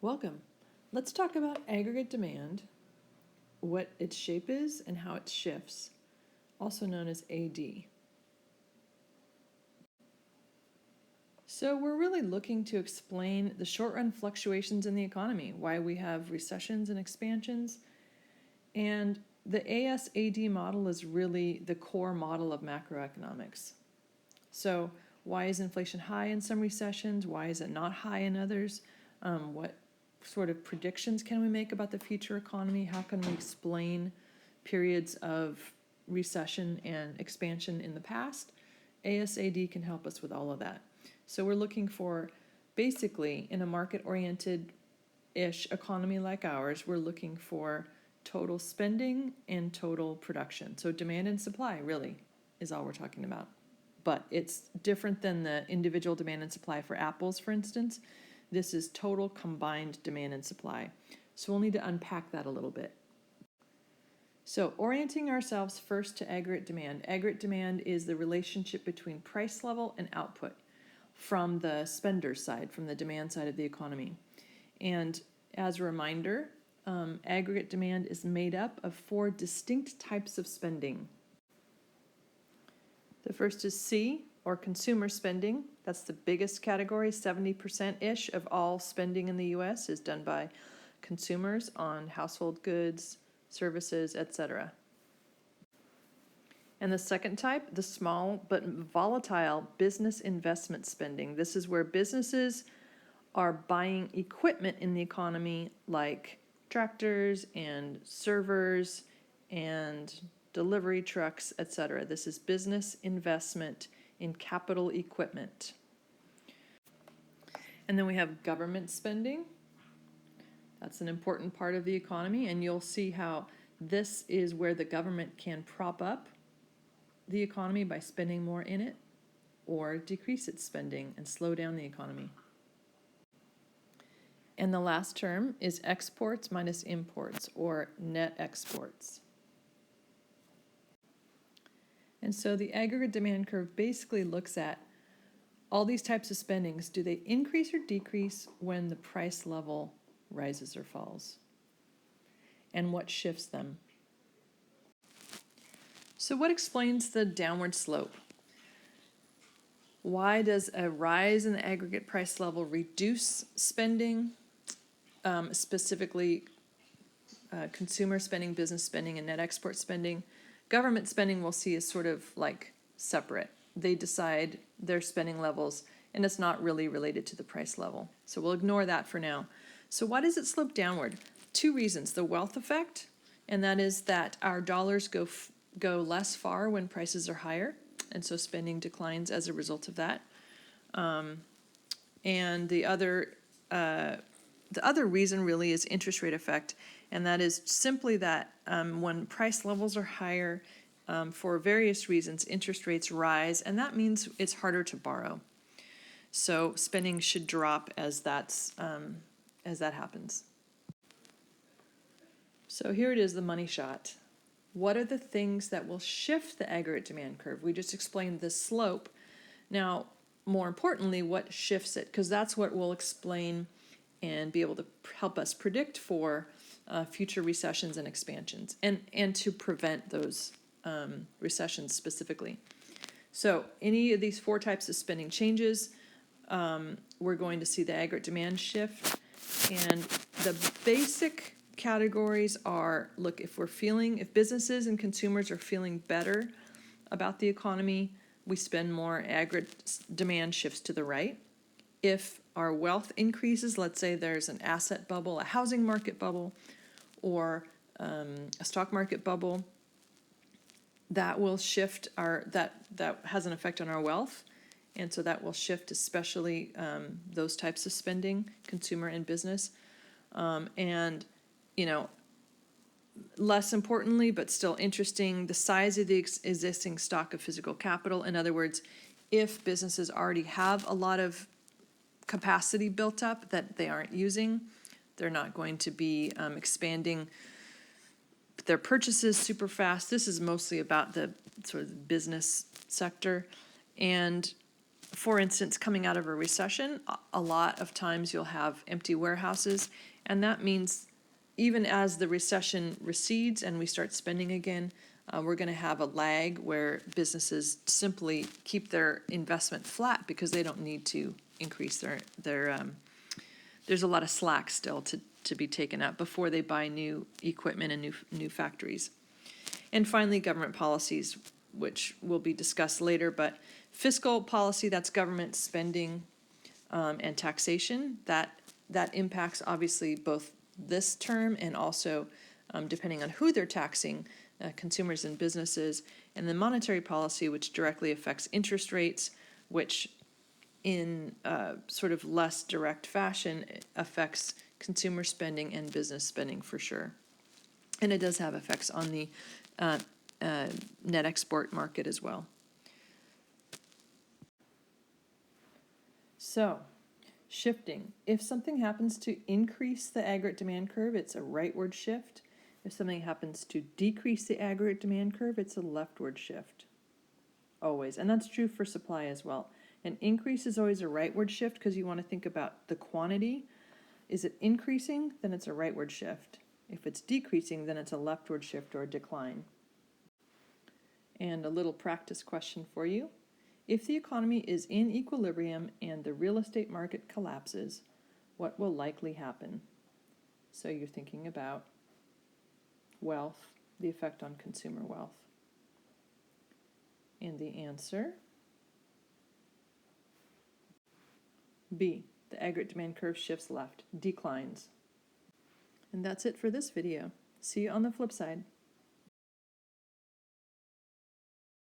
Welcome. Let's talk about aggregate demand, what its shape is, and how it shifts, also known as AD. So we're really looking to explain the short-run fluctuations in the economy, why we have recessions and expansions, and the ASAD model is really the core model of macroeconomics. So why is inflation high in some recessions? Why is it not high in others? What sort of predictions can we make about the future economy? How can we explain periods of recession and expansion in the past? ASAD can help us with all of that. So we're looking for, basically, in a market-oriented-ish economy like ours, we're looking for total spending and total production. So demand and supply, really, is all we're talking about. But it's different than the individual demand and supply for apples, for instance. This is total combined demand and supply. So we'll need to unpack that a little bit. So orienting ourselves first to aggregate demand. Aggregate demand is the relationship between price level and output from the spender side, from the demand side of the economy. And as a reminder, aggregate demand is made up of 4 distinct types of spending. The first is C, or consumer spending. That's the biggest category. 70%-ish of all spending in the U.S. is done by consumers on household goods, services, etc. And the second type, the small but volatile business investment spending. This is where businesses are buying equipment in the economy like tractors and servers and delivery trucks, etc. This is business investment in capital equipment. And then we have government spending. That's an important part of the economy, and you'll see how this is where the government can prop up the economy by spending more in it, or decrease its spending and slow down the economy. And the last term is exports minus imports, or net exports. And so the aggregate demand curve basically looks at all these types of spendings. Do they increase or decrease when the price level rises or falls? And what shifts them? So what explains the downward slope? Why does a rise in the aggregate price level reduce spending, specifically consumer spending, business spending, and net export spending? Government spending we'll see is sort of like separate. They decide their spending levels, and it's not really related to the price level. So we'll ignore that for now. So why does it slope downward? 2 reasons. The wealth effect, and that is that our dollars go less far when prices are higher, and so spending declines as a result of that. And the other reason really is interest rate effect, and that is simply that when price levels are higher, for various reasons, interest rates rise, and that means it's harder to borrow. So spending should drop as that happens. So here it is, the money shot. What are the things that will shift the aggregate demand curve? We just explained the slope. Now, more importantly, what shifts it? Because that's what will explain and be able to help us predict for future recessions and expansions, and to prevent those recessions specifically. So any of these 4 types of spending changes, we're going to see the aggregate demand shift. And the basic categories are, look, if businesses and consumers are feeling better about the economy, we spend more, aggregate demand shifts to the right. If our wealth increases, let's say there's an asset bubble, a housing market bubble, or a stock market bubble, that will shift that has an effect on our wealth, and so that will shift especially those types of spending, consumer and business. And less importantly, but still interesting, the size of the existing stock of physical capital. In other words, if businesses already have a lot of capacity built up that they aren't using, they're not going to be expanding their purchases super fast. This is mostly about the sort of business sector. And for instance, coming out of a recession, a lot of times you'll have empty warehouses, and that means even as the recession recedes and we start spending again, we're going to have a lag where businesses simply keep their investment flat because they don't need to increase their there's a lot of slack still to be taken up before they buy new equipment and new factories. And finally, government policies, which will be discussed later, but fiscal policy, that's government spending and taxation, that impacts obviously both this term and also, depending on who they're taxing, consumers and businesses, and the monetary policy, which directly affects interest rates, which in sort of less direct fashion affects consumer spending and business spending for sure. And it does have effects on the net export market as well. So, shifting. If something happens to increase the aggregate demand curve, it's a rightward shift. If something happens to decrease the aggregate demand curve, it's a leftward shift. Always. And that's true for supply as well. An increase is always a rightward shift because you want to think about the quantity. Is it increasing? Then it's a rightward shift. If it's decreasing, then it's a leftward shift or a decline. And a little practice question for you. If the economy is in equilibrium and the real estate market collapses, what will likely happen? So you're thinking about wealth, the effect on consumer wealth. And the answer, B, the aggregate demand curve shifts left, declines. And that's it for this video. See you on the flip side.